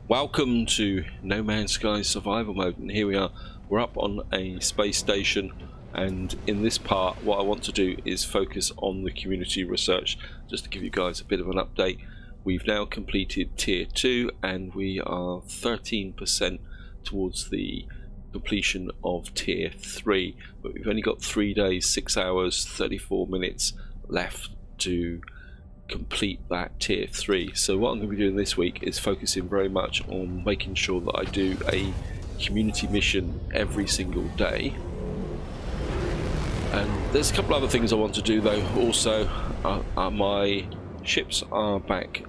Welcome to No Man's Sky survival mode, and here we are. We're up on a space station, and in this part what I want to do is focus on the community research. Just to give you guys a bit of an update, we've now completed tier 2 and we are 13% towards the completion of tier 3, but we've only got 3 days, 6 hours, 34 minutes left to complete that tier 3. So what I'm going to be doing this week is focusing very much on making sure that I do a community mission every single day. And there's a couple other things I want to do though. Also, my ships are back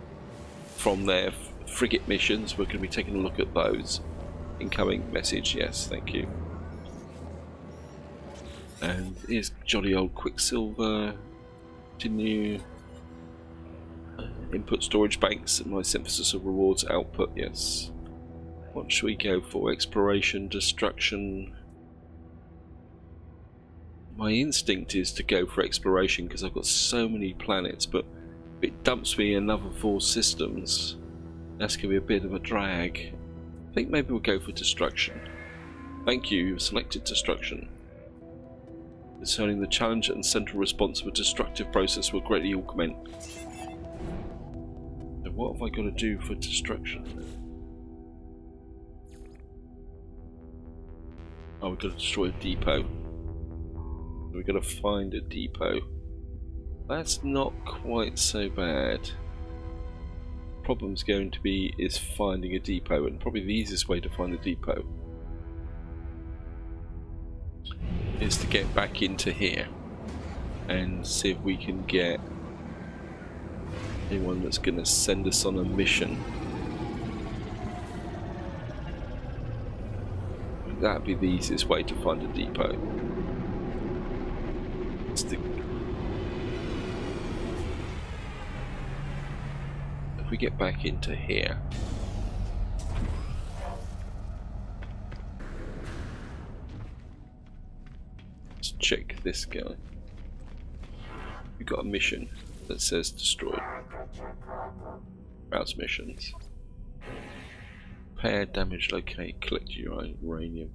from their frigate missions. We're going to be taking a look at those. Incoming message, yes, thank you. And here's jolly old Quicksilver. Continue. Input storage banks and my synthesis of rewards output, yes. What should we go for? Exploration, destruction. My instinct is to go for exploration because I've got so many planets, but if it dumps me another 4 systems, that's going to be a bit of a drag. I think maybe we'll go for destruction. Thank you, you've selected destruction. Concerning the challenge and central response of a destructive process will greatly augment. So what have I got to do for destruction? Oh, we've got to destroy a depot. We've got to find a depot. That's not quite so bad. Problem's going to be is finding a depot, and probably the easiest way to find a depot is to get back into here and see if we can get anyone that's going to send us on a mission. That'd be the easiest way to find a depot. If we get back into here, let's check this guy. We've got a mission that says destroyed. Browse missions. Repair, damage, locate, collect uranium.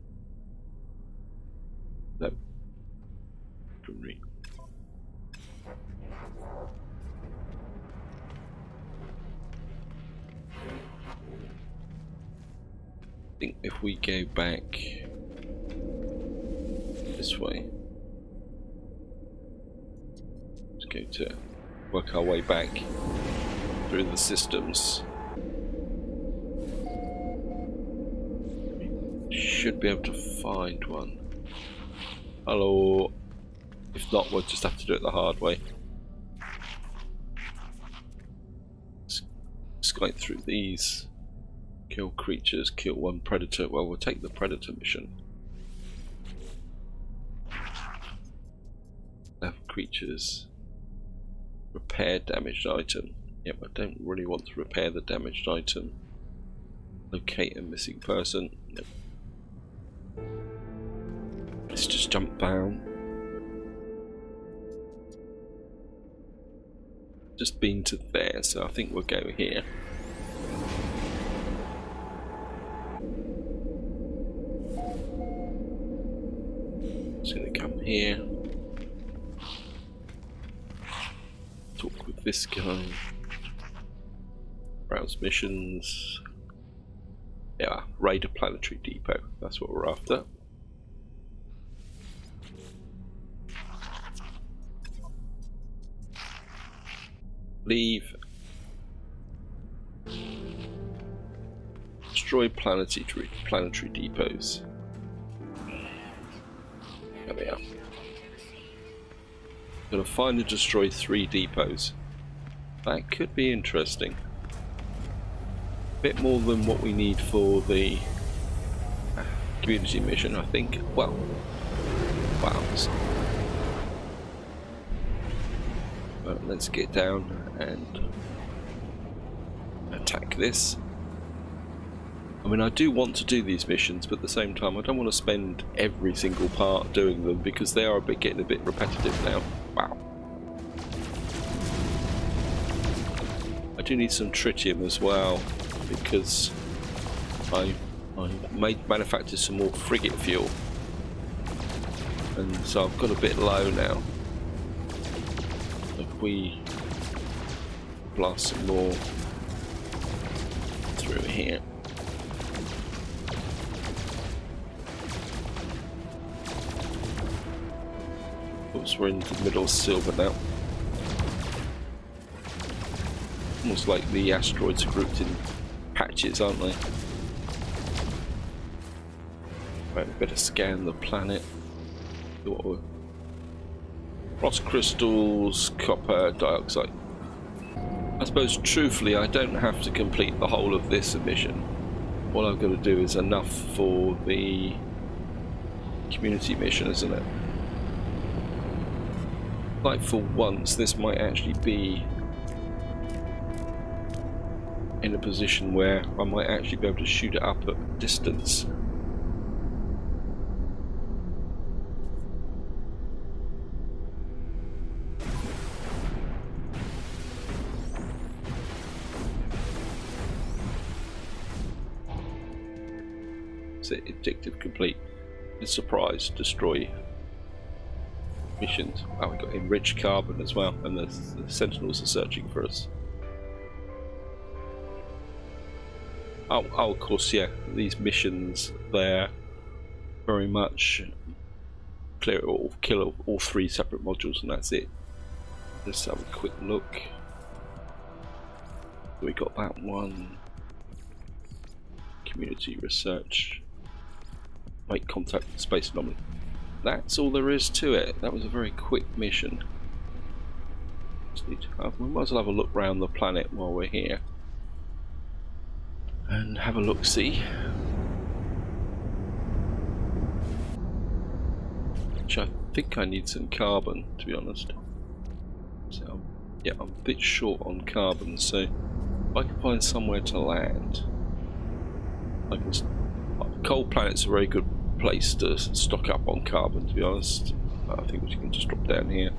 No. Couldn't I think if we go back this way, let's go to work our way back through the systems. Should be able to find one. Hello. If not, we'll just have to do it the hard way. Let's skype through these. Kill creatures, kill one predator. Well, we'll take the predator mission. Left creatures. Repair damaged item. Yep, I don't really want to repair the damaged item. Locate a missing person. Nope. Let's just jump down. Just been to there, so I think we'll go here. Just gonna come here. Talk with this guy. Browse missions. Yeah, raid a planetary depot. That's what we're after. Leave. Destroy planetary depots. There we are. Gonna find and destroy 3 depots. That could be interesting. Bit more than what we need for the community mission, I think. Well, wow. Well, let's get down and attack this. I mean, I do want to do these missions, but at the same time I don't want to spend every single part doing them because they are getting a bit repetitive now. Wow. I do need some tritium as well, because I manufactured some more frigate fuel, and so I've got a bit low now. If we blast some more through here. Oops, we're in the middle of silver now. Almost like the asteroids are grouped in patches, aren't they? Right, we better scan the planet. Frost crystals, copper dioxide. I suppose, truthfully, I don't have to complete the whole of this mission. What I've got to do is enough for the community mission, isn't it? Like, for once, this might actually be in a position where I might actually be able to shoot it up at distance. Objective complete. Surprise, destroy missions. Oh, we got enriched carbon as well, and the sentinels are searching for us. Oh, of course, yeah. These missions, they're very much clear or kill all three separate modules, and that's it. Let's have a quick look. We got that one. Community research. Make contact with space anomaly. That's all there is to it. That was a very quick mission. We might as well have a look around the planet while we're here and have a look see. Which I think I need some carbon, to be honest. So yeah, I'm a bit short on carbon, so if I can find somewhere to land. Cold planet's a very good place to stock up on carbon, to be honest. I think we can just drop down here.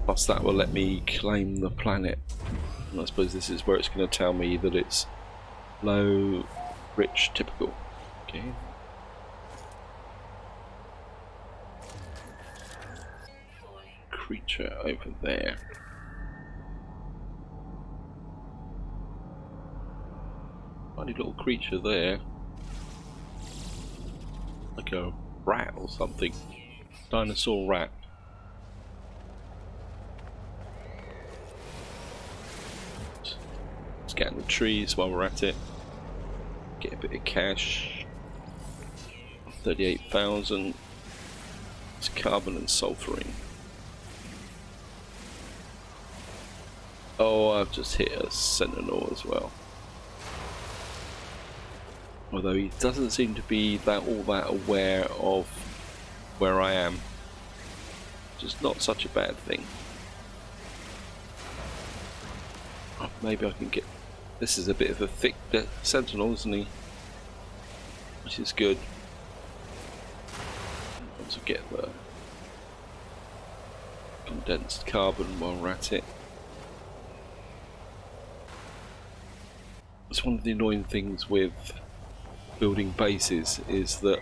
Plus that will let me claim the planet. And I suppose this is where it's going to tell me that it's low, rich, typical. Okay. Creature over there. Funny little creature there, like a rat or something. Dinosaur rat. Scan the trees while we're at it. Get a bit of cash. 38,000. It's carbon and sulfuring. Oh, I've just hit a sentinel as well. Although he doesn't seem to be all that aware of where I am. Which is not such a bad thing. Oh, maybe I can get... This is a bit of a thick sentinel, isn't he? Which is good. Also get the condensed carbon while we're at it. It's one of the annoying things with building bases is that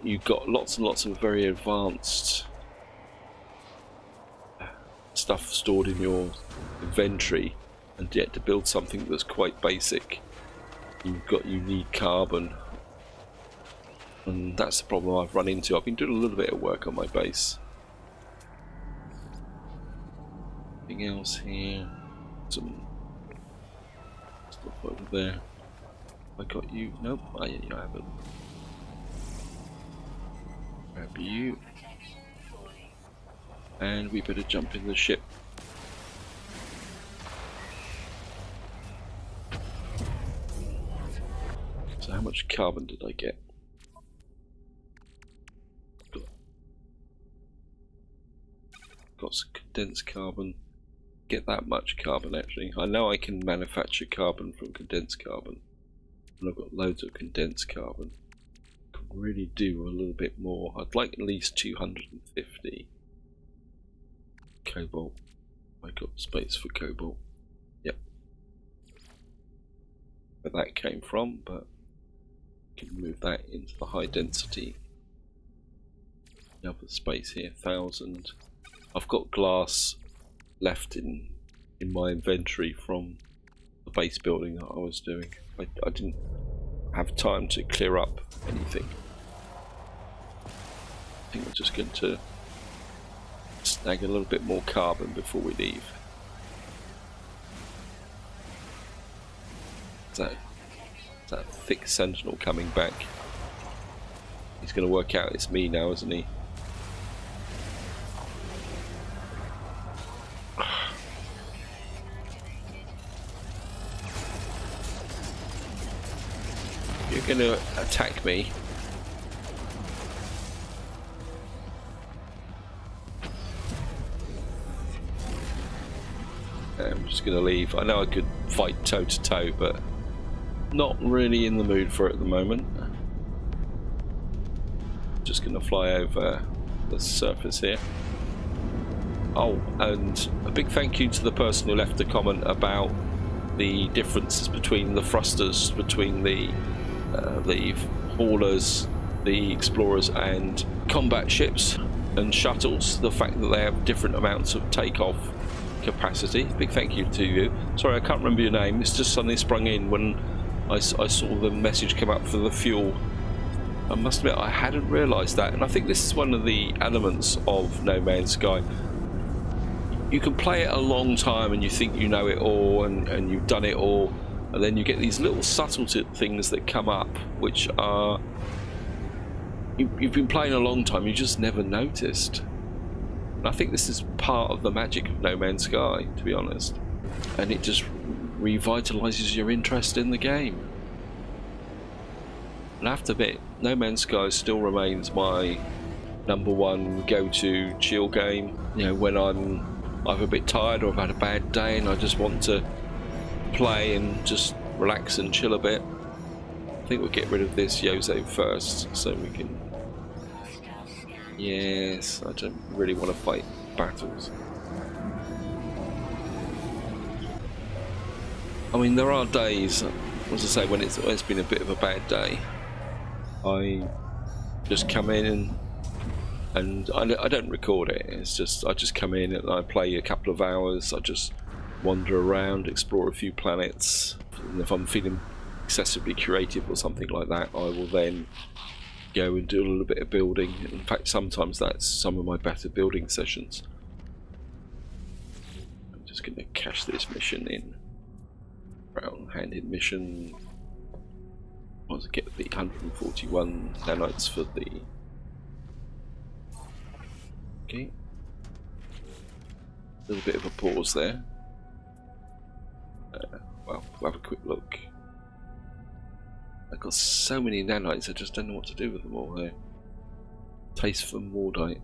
you've got lots and lots of very advanced stuff stored in your inventory, and yet to build something that's quite basic you need carbon, and that's the problem I've run into. I've been doing a little bit of work on my base. Anything else here? Some stuff over there. I got you. Nope. I haven't. Grab you. And we better jump in the ship. So how much carbon did I get? Got some condensed carbon. Get that much carbon actually. I know I can manufacture carbon from condensed carbon. And I've got loads of condensed carbon. Could really do a little bit more. I'd like at least 250. Cobalt. I got space for cobalt. Yep. Where that came from, but can move that into the high density. Another space here, 1000. I've got glass left in my inventory from the base building that I was doing. I didn't have time to clear up anything. I think we're just going to snag a little bit more carbon before we leave. Is that thick sentinel coming back? He's going to work out it's me now, isn't he? You're going to attack me. I'm just going to leave. I know I could fight toe to toe, but not really in the mood for it at the moment. Just going to fly over the surface here. Oh, and a big thank you to the person who left a comment about the differences between the thrusters between the haulers, the explorers and combat ships and shuttles. The fact that they have different amounts of takeoff capacity. Big thank you to you. Sorry, I can't remember your name. It's just suddenly sprung in when I saw the message come up for the fuel. I must admit I hadn't realised that, and I think this is one of the elements of No Man's Sky. You can play it a long time and you think you know it all and you've done it all, and then you get these little subtle things that come up which are you've been playing a long time, you just never noticed. And I think this is part of the magic of No Man's Sky, to be honest, and it just revitalizes your interest in the game. And I have to admit, No Man's Sky still remains my #1 go-to chill game. You know, when I'm either a bit tired or I've had a bad day and I just want to play and just relax and chill a bit. I think we'll get rid of this Yozo first so we can... Yes, I don't really want to fight battles. I mean, there are days, as I say, when it's been a bit of a bad day. I just come in and I don't record it. It's just I just come in and I play a couple of hours. I just wander around, explore a few planets, and if I'm feeling excessively creative or something like that, I will then go and do a little bit of building. In fact, sometimes that's some of my better building sessions. I'm just going to cash this mission in. Brown-handed mission. I want to get the 141 nanites for the... Okay. A little bit of a pause there. Well, we'll have a quick look. I've got so many nanites, I just don't know what to do with them all there. Taste for Mordite.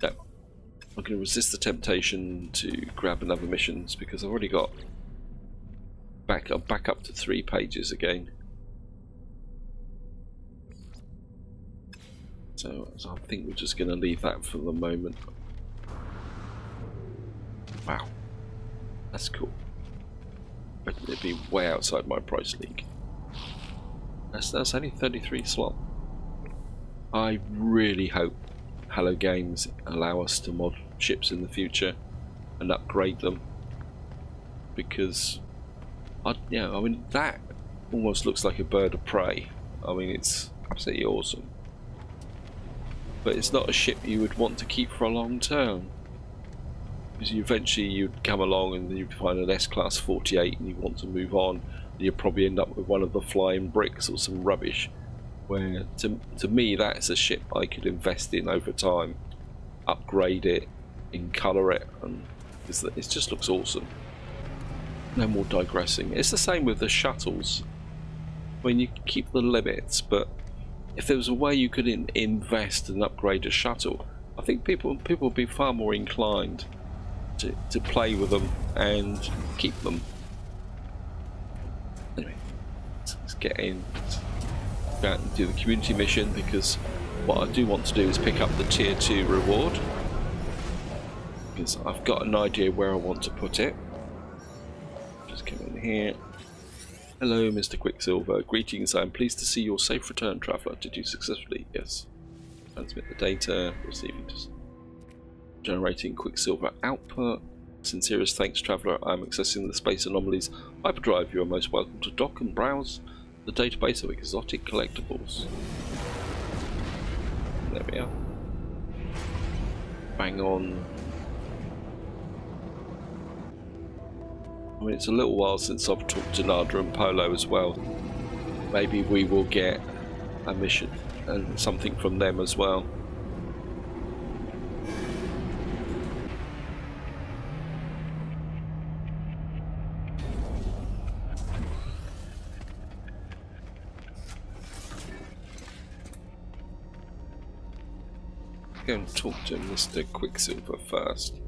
No. I'm going to resist the temptation to grab another missions because I've already got I'm back up to 3 pages again. So I think we're just going to leave that for the moment. Wow, that's cool. But it'd be way outside my price league. That's only 33 slot. I really hope Hello Games allow us to mod ships in the future and upgrade them, because I mean, that almost looks like a bird of prey. I mean, it's absolutely awesome, but it's not a ship you would want to keep for a long term, because eventually you'd come along and you'd find an S-Class 48 and you want to move on, and you'd probably end up with one of the flying bricks or some rubbish, where to me that's a ship I could invest in over time, upgrade it, colour it, and it just looks awesome. No more digressing. It's the same with the shuttles. I mean, you keep the limits, but if there was a way you could invest and upgrade a shuttle, I think people would be far more inclined to play with them and keep them. Anyway, let's get in, go out and do the community mission, because what I do want to do is pick up the tier 2 reward. because I've got an idea where I want to put it. Just come in here. Hello, Mr. Quicksilver. Greetings. I am pleased to see your safe return, traveller. Did you successfully? Yes. Transmit the data. Receiving. Generating Quicksilver output. Sincerest thanks, traveller. I am accessing the space anomalies hyperdrive. You are most welcome to dock and browse the database of exotic collectibles. There we are. Bang on. I mean, it's a little while since I've talked to Nada and Polo as well. Maybe we will get a mission and something from them as well. Go and talk to Mr. Quicksilver first.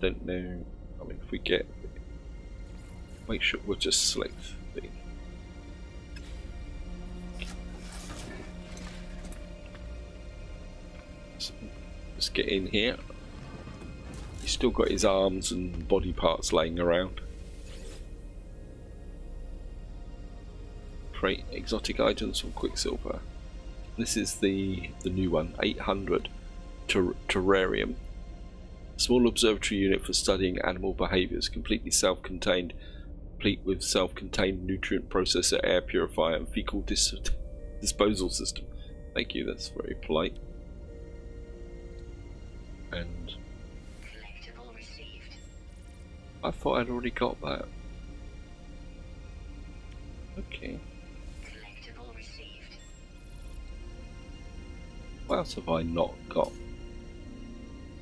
Don't know. I mean, if we get, make sure we'll just select the. So just get in here. He's still got his arms and body parts laying around. Create exotic items from Quicksilver. This is the new one, 800. Terrarium. Small observatory unit for studying animal behaviours, completely self-contained, complete with self-contained nutrient processor, air purifier and fecal disposal system. Thank you, that's very polite. And collectible received. I thought I'd already got that. Okay. Collectible received. What else have I not got?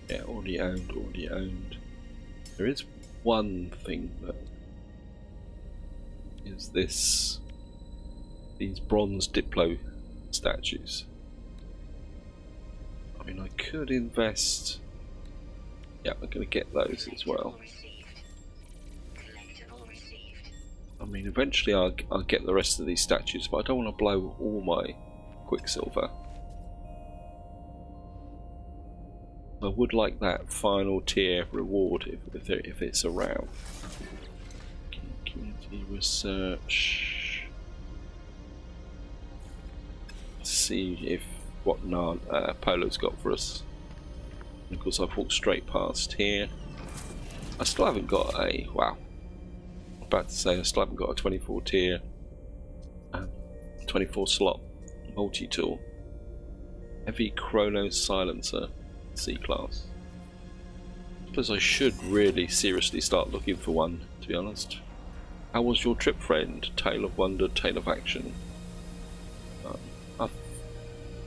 Yeah, already owned, already owned. There is one thing that is these bronze Diplo statues. I mean, I could invest. Yeah, I'm going to get those as well. I mean, eventually I'll get the rest of these statues, but I don't want to blow all my Quicksilver. I would like that final tier reward if it's around. Community research. Let's see if what Polo's got for us. And of course, I've walked straight past here. I still haven't got a wow. I'm about to say I still haven't got a 24 tier, 24 slot multi-tool. Heavy chrono silencer. C-class. I suppose I should really seriously start looking for one, to be honest. How was your trip, friend? Tale of wonder, tale of action. I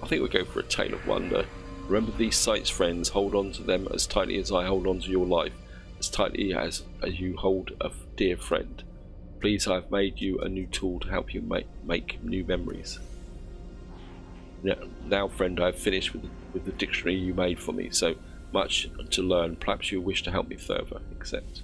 think we'll go for a tale of wonder. Remember these sights, friends. Hold on to them as tightly as I hold on to your life, as tightly as you hold a dear friend. Please, I've made you a new tool to help you make new memories. Now, friend, I've finished with the dictionary you made for me, so much to learn. Perhaps you wish to help me further. Accept.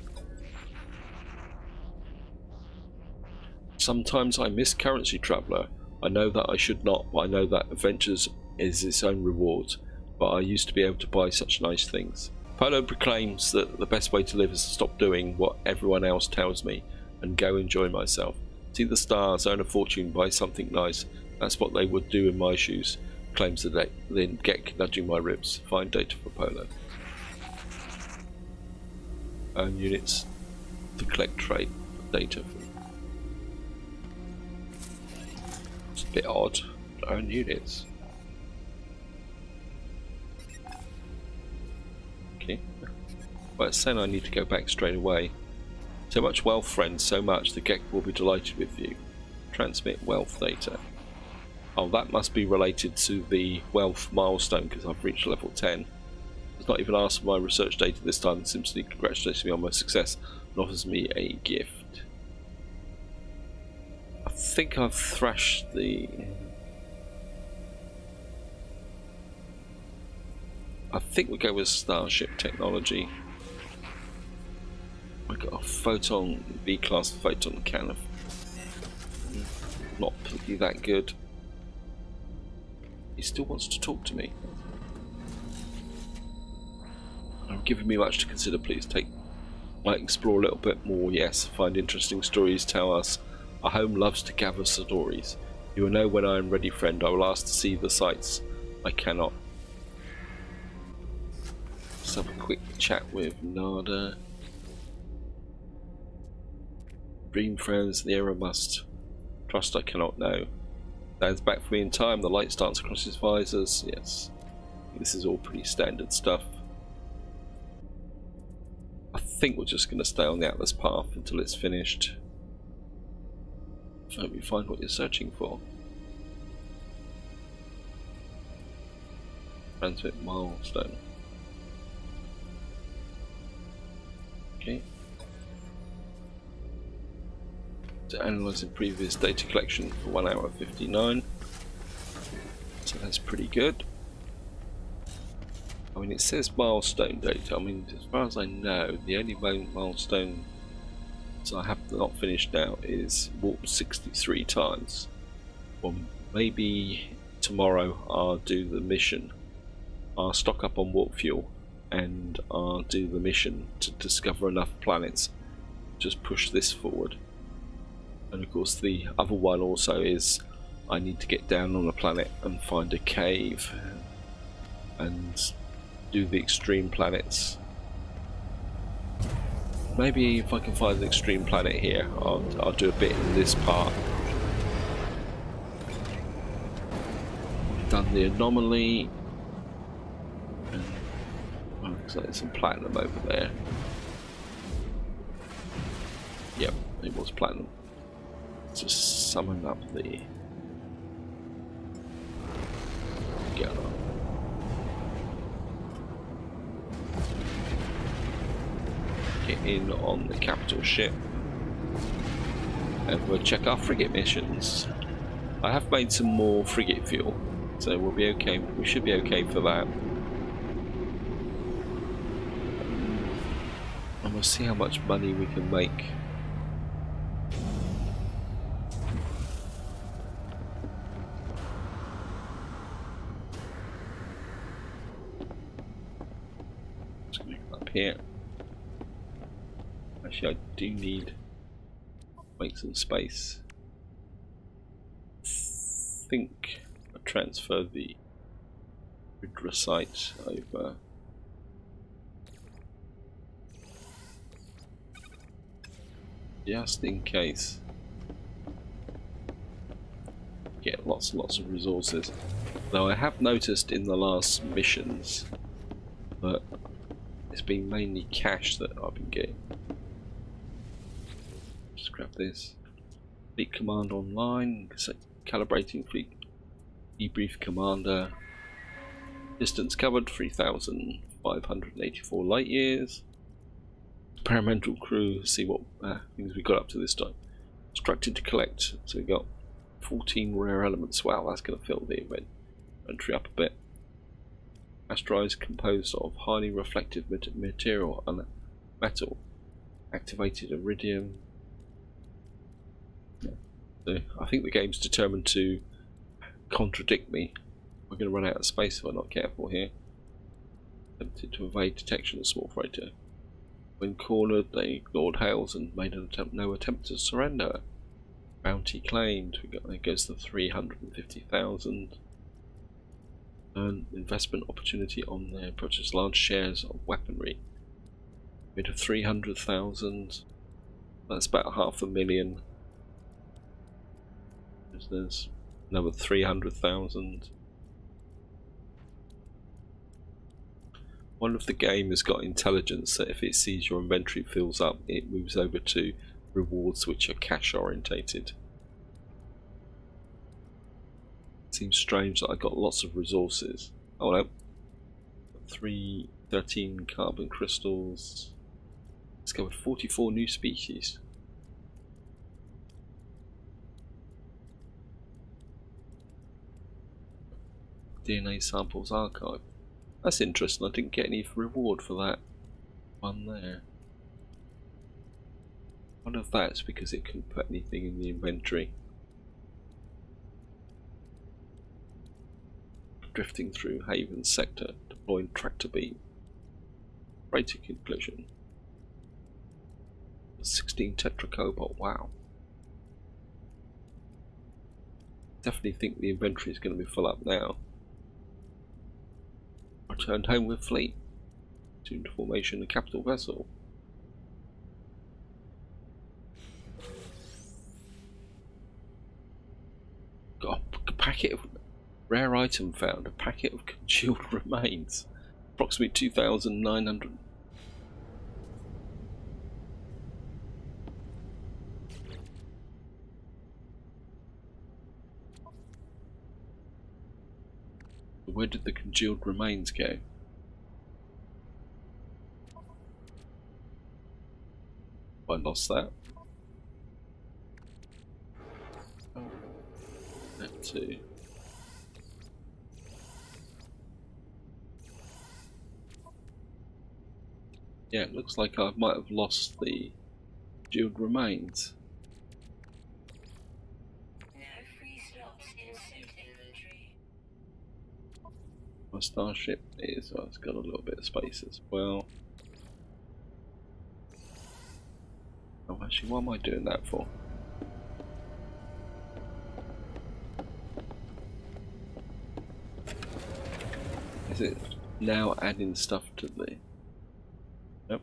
Sometimes I miss currency, traveller. I know that I should not, but I know that adventures is its own reward. But I used to be able to buy such nice things. Polo proclaims that the best way to live is to stop doing what everyone else tells me and go enjoy myself. See the stars, earn a fortune, buy something nice. That's what they would do in my shoes. Claims the day, then get nudging my ribs. Find data for Polo. Own units to collect trade data. It's a bit odd. Own units. Okay. Well, it's saying I need to go back straight away. So much wealth, friends. So much. The Gek will be delighted with you. Transmit wealth data. Oh, that must be related to the wealth milestone because I've reached level 10. It's not even asked for my research data this time. It simply congratulates me on my success and offers me a gift. I think I've thrashed the... I think we'll go with Starship technology. I got a photon, B-class photon cannon. Not particularly that good. He still wants to talk to me. Giving me much to consider. Please take. Might explore a little bit more. Yes, find interesting stories. Tell us. Our home loves to gather stories. You will know when I am ready, friend. I will ask to see the sights. I cannot. Let's have a quick chat with Nada. Dream friends, the error must. Trust I cannot know. Stands back for me in time. The light starts across his visors. Yes. This is all pretty standard stuff. I think we're just going to stay on the Atlas path until it's finished. I hope you find what you're searching for. Transmit milestone. Okay. To analysing previous data collection for 1 hour 59. So that's pretty good. I mean, it says milestone data. I mean, as far as I know, the only milestone I have not finished now is warp 63 times. Well, maybe tomorrow I'll do the mission. I'll stock up on warp fuel and I'll do the mission to discover enough planets. Just push this forward. And of course the other one also is I need to get down on a planet and find a cave and do the extreme planets. Maybe if I can find an extreme planet here, I'll do a bit in this part. Done the anomaly. And, oh, looks like there's some platinum over there. Yep, it was platinum. Let's just summon up the gather. Get in on the capital ship and we'll check our frigate missions. I have made some more frigate fuel, so we'll be okay. We should be okay for that. And we'll see how much money we can make. Just gonna go up here. Actually, I do need to make some space. I think I transfer the hydrosite over. Just in case. Get lots and lots of resources. Now I have noticed in the last missions that it's been mainly cash that I've been getting. Just grab this. Fleet command online. Calibrating fleet. Debrief commander. Distance covered 3,584 light years. Experimental crew. See what things we got up to this time. Instructed to collect. So we got 14 rare elements. Wow, that's going to fill the inventory up a bit. Asteroids composed of highly reflective material and metal. Activated iridium. So I think the game's determined to contradict me. We're going to run out of space if I'm not careful here. Attempted to evade detection of small freighter. When cornered, they ignored hails and made no attempt to surrender. Bounty claimed. There goes the 350,000. Earn investment opportunity on their purchase large shares of weaponry. Bid of 300,000. That's about 500,000. There's another 300,000. One of the game has got intelligence that if it sees your inventory fills up, it moves over to rewards which are cash orientated. It seems strange that I got lots of resources. Oh no. 13 carbon crystals. Discovered 44 new species. DNA samples archived. That's interesting. I didn't get any reward for that one there. I wonder if that's because it couldn't put anything in the inventory. Drifting through Haven sector, deploying tractor beam. Freighter conclusion. 16 tetracobalt, wow. Definitely think the inventory is going to be full up now. Returned home with fleet. Tuned formation, a capital vessel. Got a packet of rare item found, a packet of congealed remains. Approximately 2,900. Where did the congealed remains go? I lost that. Oh, that too. Yeah, it looks like I might have lost the congealed remains. My starship is, well, it's got a little bit of space as well. Oh, actually, what am I doing that for? Is it now adding stuff to the... Nope.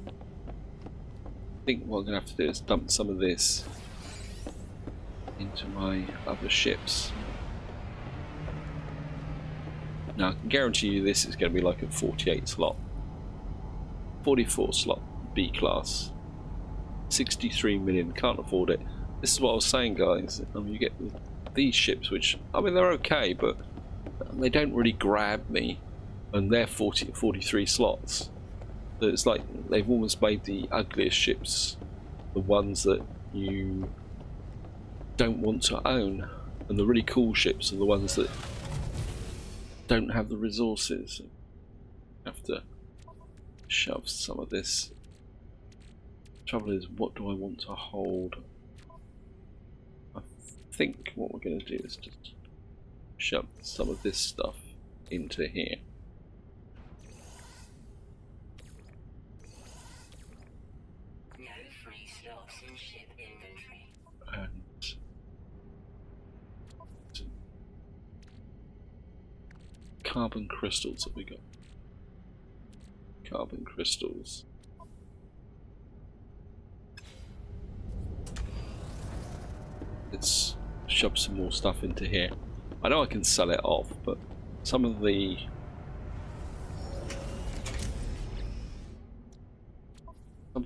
I think what I'm going to have to do is dump some of this into my other ships. Now I can guarantee you this is going to be like a 48 slot. 44 slot B class. 63 million, can't afford it. This is what I was saying, guys. I mean, you get these ships which, I mean, they're okay, but they don't really grab me. And they're 43 slots. So it's like they've almost made the ugliest ships the ones that you don't want to own. And the really cool ships are the ones that don't have the resources. Have to shove some of this. Trouble is, what do I want to hold? I think what we're going to do is just shove some of this stuff into here. No free slots in ship inventory. And carbon crystals that we got. Carbon crystals. Let's shove some more stuff into here. I know I can sell it off, but some of the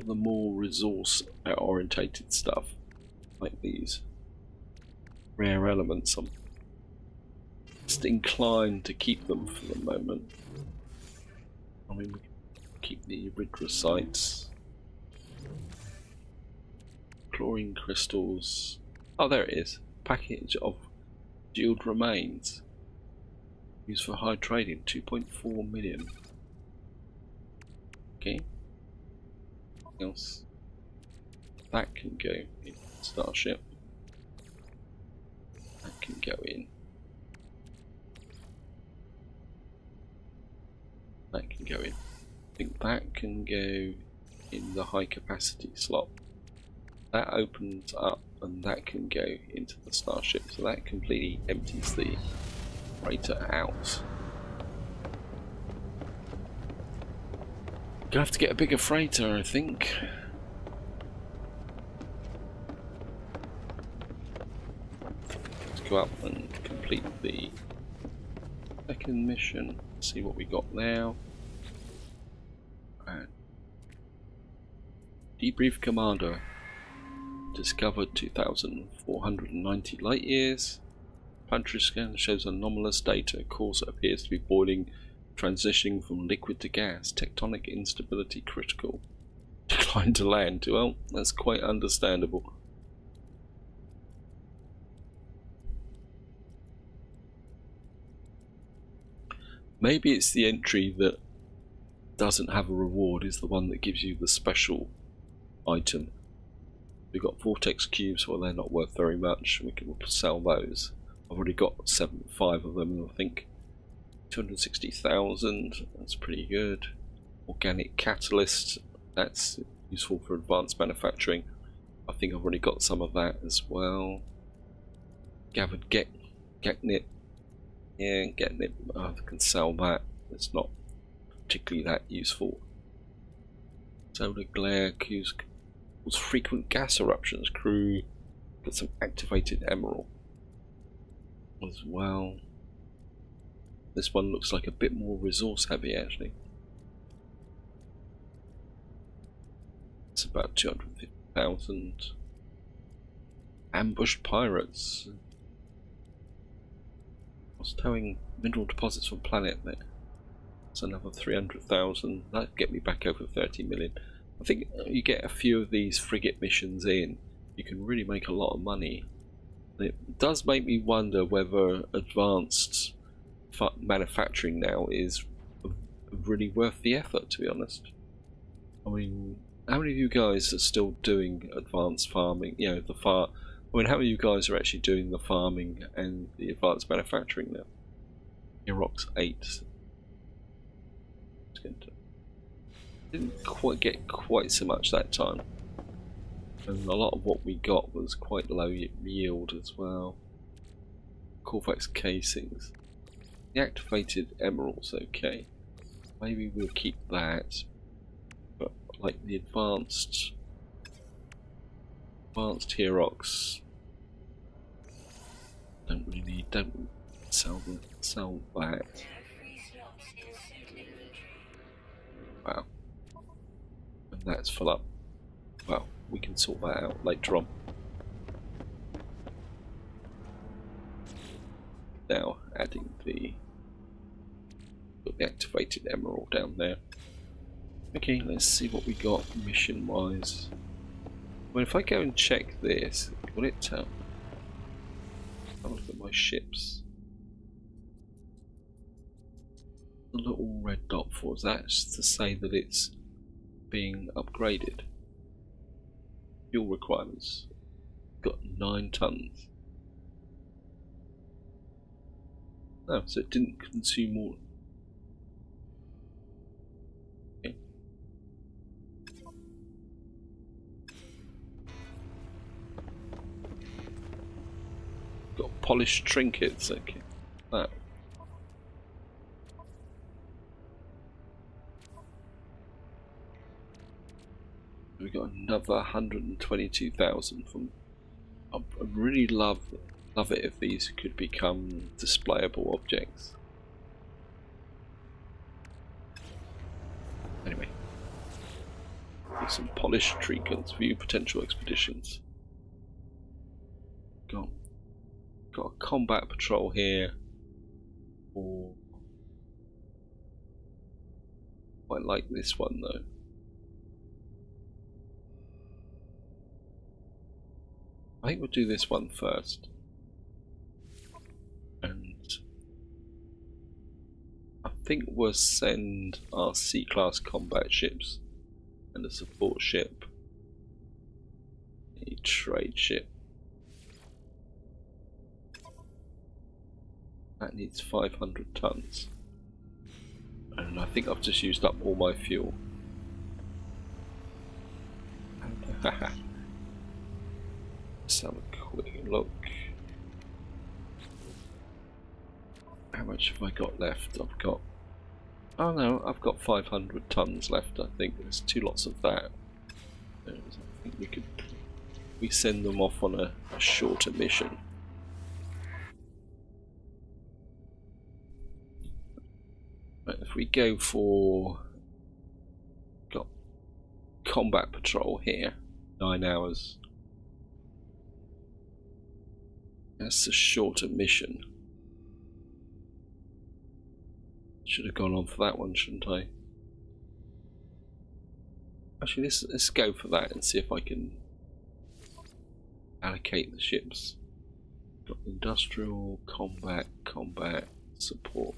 more resource orientated stuff, like these rare elements, I'm just inclined to keep them for the moment. I mean, we can keep the erythrosites, chlorine crystals. Oh, there it is. Package of congealed remains used for high trading. 2.4 million. Okay. Anything else? That can go in Starship. That can go in. That can go in. I think that can go in the high capacity slot. That opens up and that can go into the Starship, so that completely empties the freighter out. Gonna have to get a bigger freighter, I think. Let's go up and complete the second mission, see what we got now. And debrief commander. Discovered 2,490 light years. Planetary scan shows anomalous data. Course appears to be boiling, transitioning from liquid to gas. Tectonic instability critical. Decline to land. Well, that's quite understandable. Maybe it's the entry that doesn't have a reward is the one that gives you the special item. We've got vortex cubes, well, they're not worth very much. We can sell those. I've already got 5 of them, and I think 260,000, that's pretty good. Organic catalyst, that's useful for advanced manufacturing. I think I've already got some of that as well. Gathered getnit. Yeah, getnit, I can sell that. It's not particularly that useful. Solar glare cause frequent gas eruptions. Crew got some activated emerald as well. This one looks like a bit more resource heavy actually. It's about 250,000. Ambushed pirates. I was towing mineral deposits from planet there. That's another 300,000. That'd get me back over 30 million. I think you get a few of these frigate missions in, you can really make a lot of money. It does make me wonder whether advanced manufacturing now is really worth the effort, to be honest. I mean, how many of you guys are still doing advanced farming? You know, I mean, how many of you guys are actually doing the farming and the advanced manufacturing now? Iraq's 8. Didn't quite get quite so much that time. And a lot of what we got was quite low yield as well. Corvax casings. The activated emeralds, okay. Maybe we'll keep that. But like the advanced Herox, don't sell that. Wow. And that's full up. Well, we can sort that out later on. Now adding the activated emerald down there. Okay, let's see what we got mission wise. Well, if I go and check this, will it tell? I'll look at my ships. The little red dot for that's to say that it's being upgraded. Fuel requirements. Got 9 tons. No, so it didn't consume all. Okay. Got polished trinkets, okay. That. We got another 122,000 from. I really love it if these could become displayable objects. Anyway, get some polished trinkets. View potential expeditions. Got a combat patrol here. Or quite like this one though. I think we'll do this one first. And I think we'll send our C-class combat ships and a support ship, a trade ship. That needs 500 tons. And I think I've just used up all my fuel. Let's have a quick look. How much have I got left? Oh no, I've got 500 tons left. I think there's 2 lots of that. I think we send them off on a shorter mission. Right, if we go for got combat patrol here, 9 hours. That's a shorter mission. Should have gone on for that one, shouldn't I? Actually, let's go for that and see if I can allocate the ships. Got industrial, combat, support.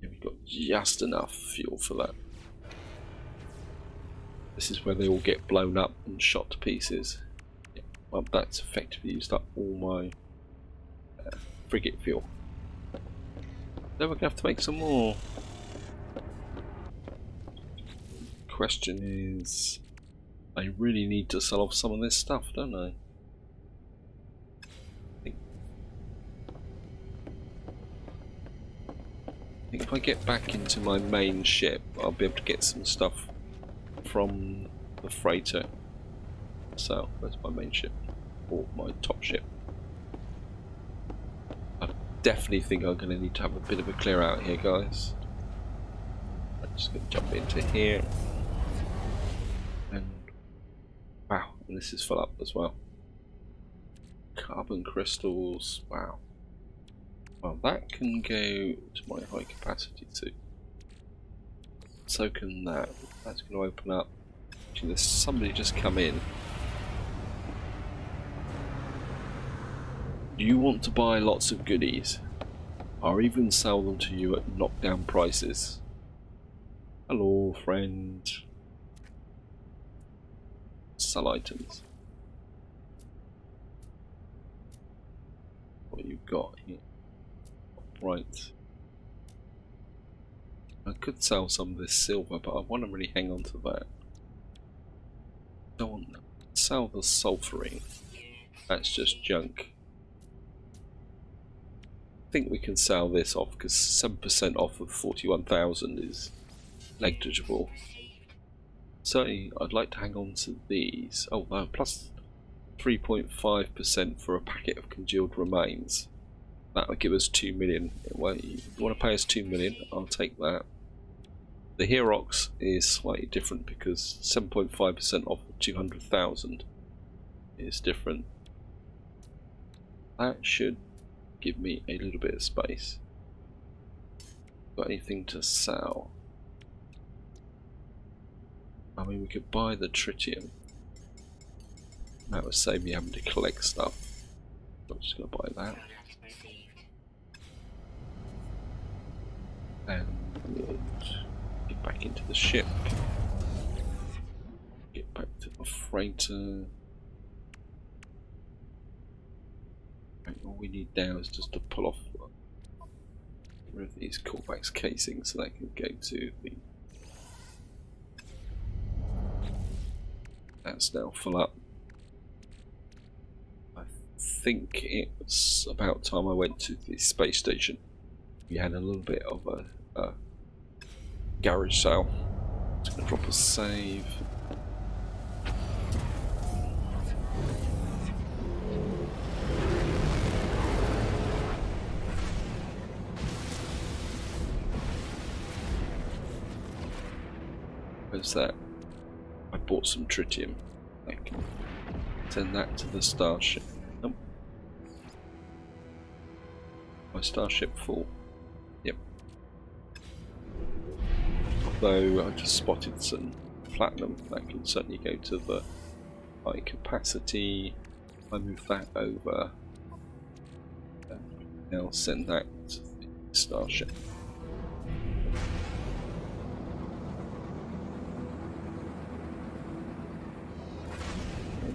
Yeah, we've got just enough fuel for that. This is where they all get blown up and shot to pieces. Yeah, well, that's effectively used up all my frigate fuel. Then we're gonna have to make some more. Question is, I really need to sell off some of this stuff, don't I? I think if I get back into my main ship, I'll be able to get some stuff from the freighter. So, where's my main ship? Or my top ship? I definitely think I'm going to need to have a bit of a clear out here, guys. I'm just going to jump into here. And wow, and this is full up as well. Carbon crystals, wow. Well, that can go to my high capacity too. So can that. That's going to open up. Actually, there's somebody just come in. Do you want to buy lots of goodies? Or even sell them to you at knockdown prices? Hello, friend. Sell items. What you got here? Right. I could sell some of this silver, but I want to really hang on to that. Don't want to sell the sulfuring. That's just junk. I think we can sell this off because 7% off of 41,000 is negligible. Certainly, I'd like to hang on to these. Oh no, plus 3.5% for a packet of congealed remains. That would give us 2 million. Well, you want to pay us 2 million? I'll take that. The Herox is slightly different because 7.5% off of 200,000 is different. That should give me a little bit of space. Got anything to sell? I mean, we could buy the tritium. That would save me having to collect stuff. I'm just going to buy that. And get back into the ship. Get back to the freighter. All we need now is just to pull off these callbacks casings so they can go to the. That's now full up. I think it's about time I went to the space station. We had a little bit of a garage sale. Just gonna drop a save. Where's that? I bought some tritium. I can send that to the starship. Nope. My starship full. Yep. Although I just spotted some platinum, that can certainly go to the high capacity. I move that over. And I'll send that to the starship.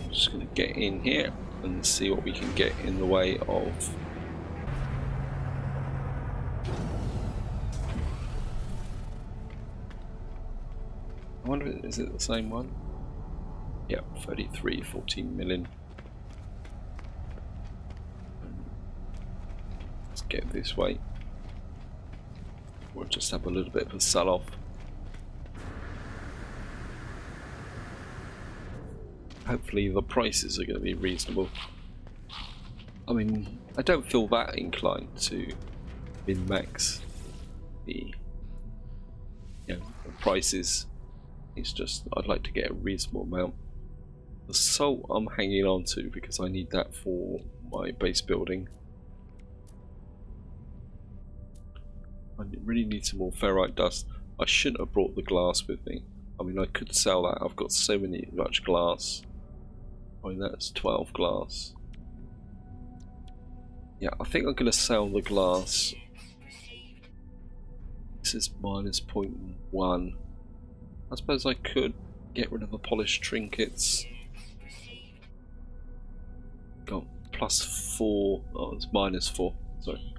Just going to get in here and see what we can get in the way of I wonder, is it the same one? Yep, 33, 14 million. Let's get this way. We'll just have a little bit of a sell off. Hopefully the prices are going to be reasonable. I mean, I don't feel that inclined to min-max the, the prices. It's just I'd like to get a reasonable amount. The salt I'm hanging on to because I need that for my base building. I really need some more ferrite dust. I shouldn't have brought the glass with me. I mean, I could sell that. I've got so much glass. I mean, that's 12 glass. Yeah, I think I'm going to sell the glass. This is minus 0.1. I suppose I could get rid of the polished trinkets. Got plus 4. Oh, it's minus 4. Sorry.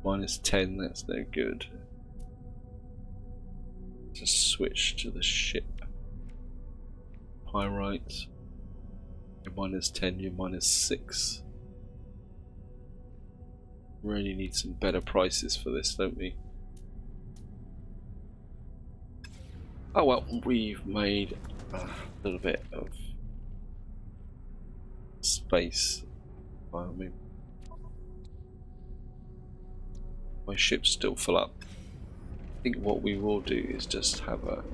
-10, that's no good. Just switch to the ship. Pyrite. You're -10, you're -6. Really need some better prices for this, don't we? Oh well, we've made a little bit of space. I mean, my ship's still full up. I think what we will do is just have a...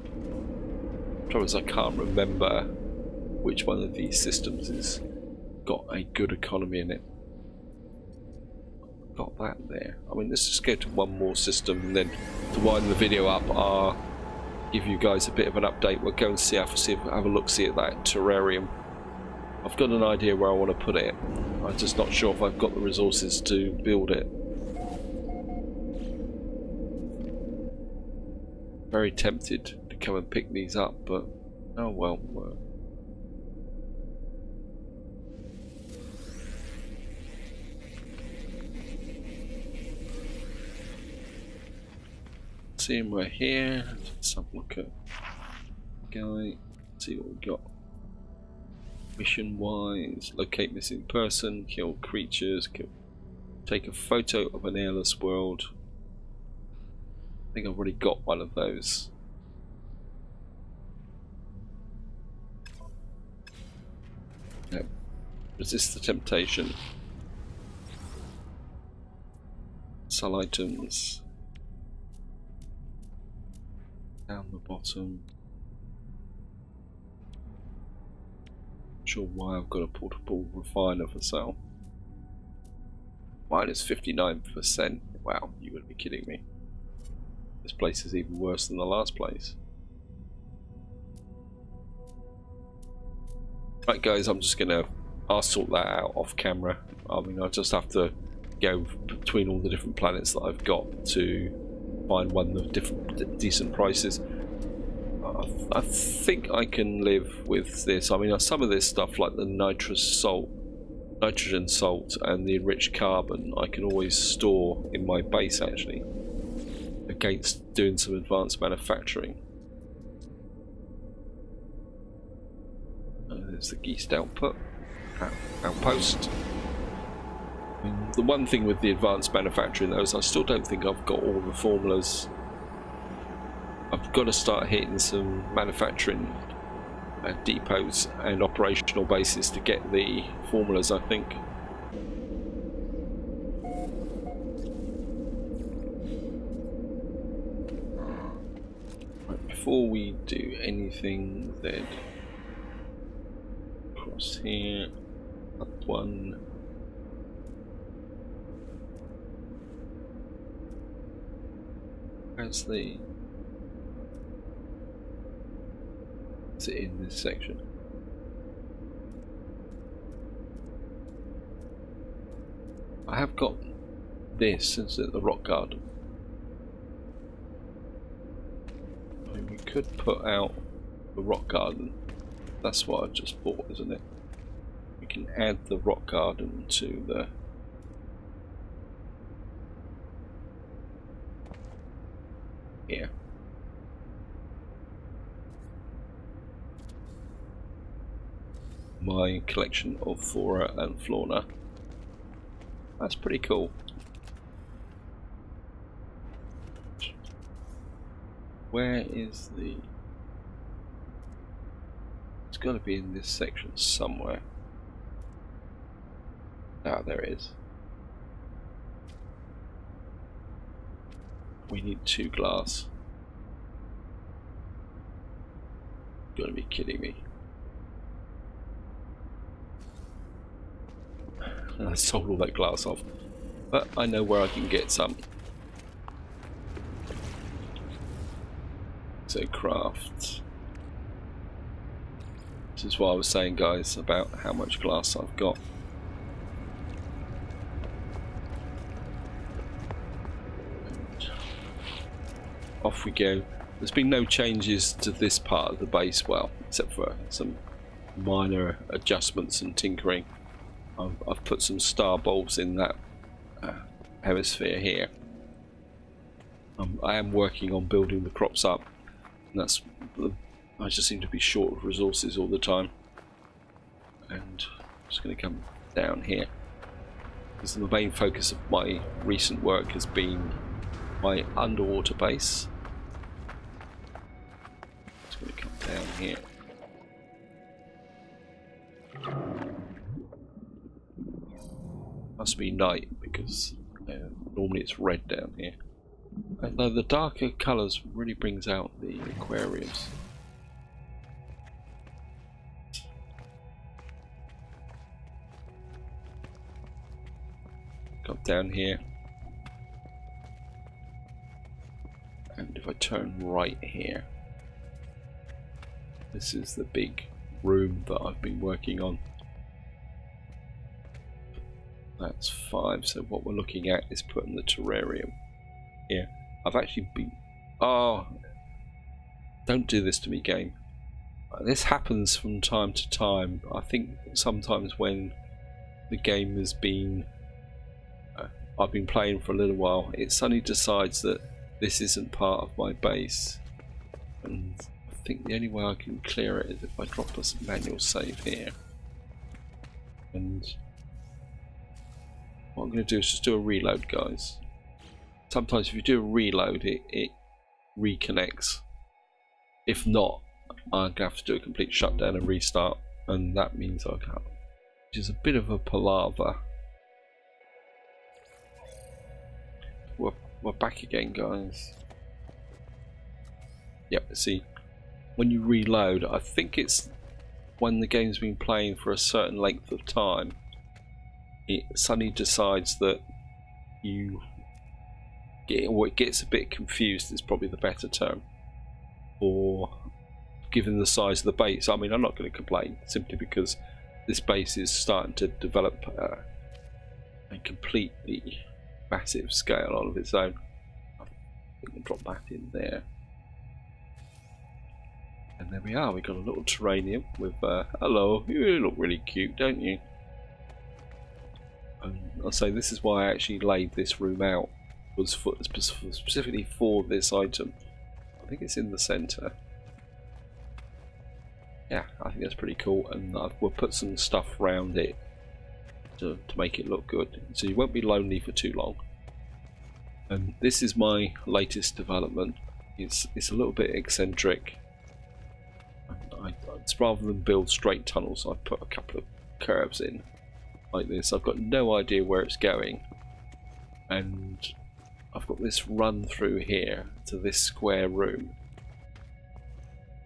Trouble is I can't remember which one of these systems has got a good economy in it. Got that there. I mean, let's just go to one more system, and then to wind the video up, I'll give you guys a bit of an update. We'll go and have a look-see at that terrarium. I've got an idea where I want to put it. I'm just not sure if I've got the resources to build it. Very tempted to come and pick these up, but oh well. Seeing we're here, let's have a look at guy, see what we've got. Mission wise, locate missing person, kill creatures, take a photo of an airless world. I think I've already got one of those. Yep. Resist the temptation. Sell items. Down the bottom. Not sure why I've got a portable refiner for sale. Minus 59%. Wow, you would be kidding me. This place is even worse than the last place. Right guys, I'll sort that out off camera. I mean, I'll just have to go between all the different planets that I've got to find one of different decent prices. I think I can live with this. I mean, some of this stuff like the nitrogen salt and the enriched carbon I can always store in my base actually, against doing some advanced manufacturing. There's the Geest outpost. The one thing with the advanced manufacturing though is I still don't think I've got all the formulas. I've got to start hitting some manufacturing depots and operational bases to get the formulas, I think. Right, before we do anything then, across here, up one. Where's the... Is it in this section? I have got this, is it the rock garden? I mean, we could put out the rock garden. That's what I've just bought, isn't it? We can add the rock garden to the... here. My collection of flora and fauna. That's pretty cool. Where is the... It's got to be in this section somewhere. Ah, there it is. We need 2 glass. You gotta be kidding me. I sold all that glass off, but I know where I can get some. So craft. This is what I was saying, guys, about how much glass I've got. And off we go. There's been no changes to this part of the base, well, except for some minor adjustments and tinkering. I've put some star bulbs in that hemisphere here. I am working on building the crops up, and I just seem to be short of resources all the time. And I'm just going to come down here, because the main focus of my recent work has been my underwater base. Just going to come down here. Must be night, because normally it's red down here. Although the darker colours really brings out the aquariums. Come down here, and if I turn right here, this is the big room that I've been working on. That's 5, so what we're looking at is putting the terrarium here. I've actually been... Oh, don't do this to me, game. This happens from time to time. I think sometimes when the game has been... I've been playing for a little while, it suddenly decides that this isn't part of my base. And I think the only way I can clear it is if I drop a manual save here. And what I'm going to do is just do a reload, guys. Sometimes if you do a reload, it reconnects. If not, I'm going to have to do a complete shutdown and restart, and that means I can't. Which is a bit of a palaver. We're back again, guys. Yep, see, when you reload, I think it's when the game's been playing for a certain length of time, it suddenly decides that you get, or it gets a bit confused is probably the better term, or given the size of the base. I mean, I'm not going to complain, simply because this base is starting to develop a completely massive scale all of its own. I think we'll drop that in there. And there we are, we've got a little terrarium with, hello, you look really cute, don't you? And I'll say this is why I actually laid this room out, was for, specifically for this item. I think it's in the centre. Yeah, I think that's pretty cool, and we'll put some stuff around it to make it look good, so you won't be lonely for too long. And this is my latest development. It's a little bit eccentric. Rather than build straight tunnels, I put a couple of curves in like this. I've got no idea where it's going, and I've got this run through here to this square room,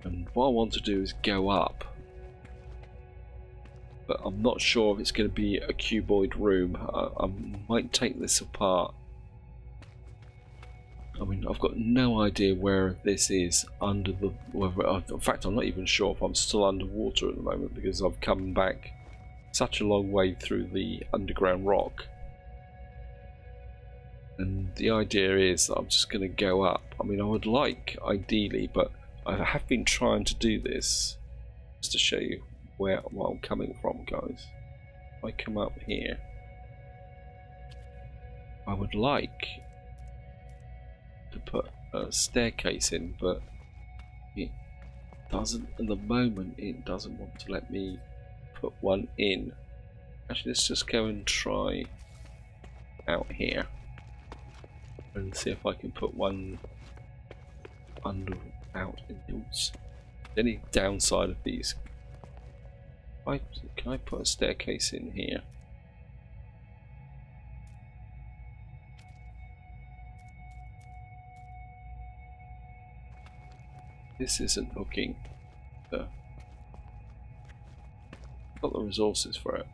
and what I want to do is go up, but I'm not sure if it's going to be a cuboid room. I might take this apart. I mean, I've got no idea where this is under the... in fact, I'm not even sure if I'm still underwater at the moment, because I've come back such a long way through the underground rock. And the idea is that I'm just going to go up. I mean, I would like, ideally, but I have been trying to do this just to show you where I'm coming from, guys. If I come up here, I would like to put a staircase in, but it doesn't at the moment. It doesn't want to let me put one in. Actually, let's just go and try out here and see if I can put one under out in hills. Any downside of these? Can I put a staircase in here? This isn't hooking. Got the resources for it.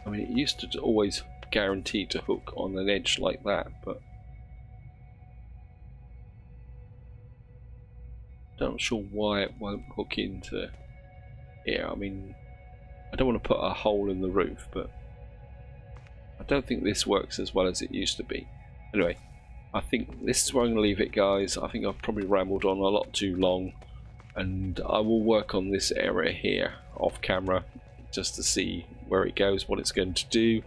I mean, it used to always guarantee to hook on an edge like that, but I'm not sure why it won't hook into here. I mean, I don't want to put a hole in the roof, but I don't think this works as well as it used to be. Anyway, I think this is where I'm going to leave it, guys. I think I've probably rambled on a lot too long, and I will work on this area here off camera just to see where it goes, what it's going to do.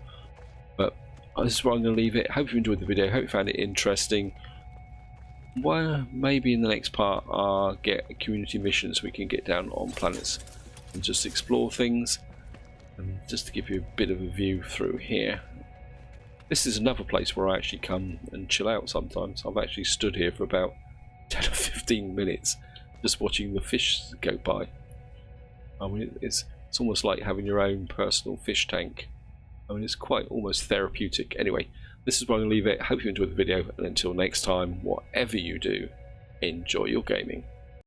But this is where I'm going to leave it. Hope you enjoyed the video. Hope you found it interesting. Well, maybe in the next part I'll get a community mission so we can get down on planets and just explore things. And just to give you a bit of a view through here, this is another place where I actually come and chill out sometimes. I've actually stood here for about 10 or 15 minutes just watching the fish go by. I mean, it's almost like having your own personal fish tank. I mean, it's quite almost therapeutic. Anyway, this is where I'm going to leave it. Hope you enjoyed the video, and until next time, whatever you do, enjoy your gaming.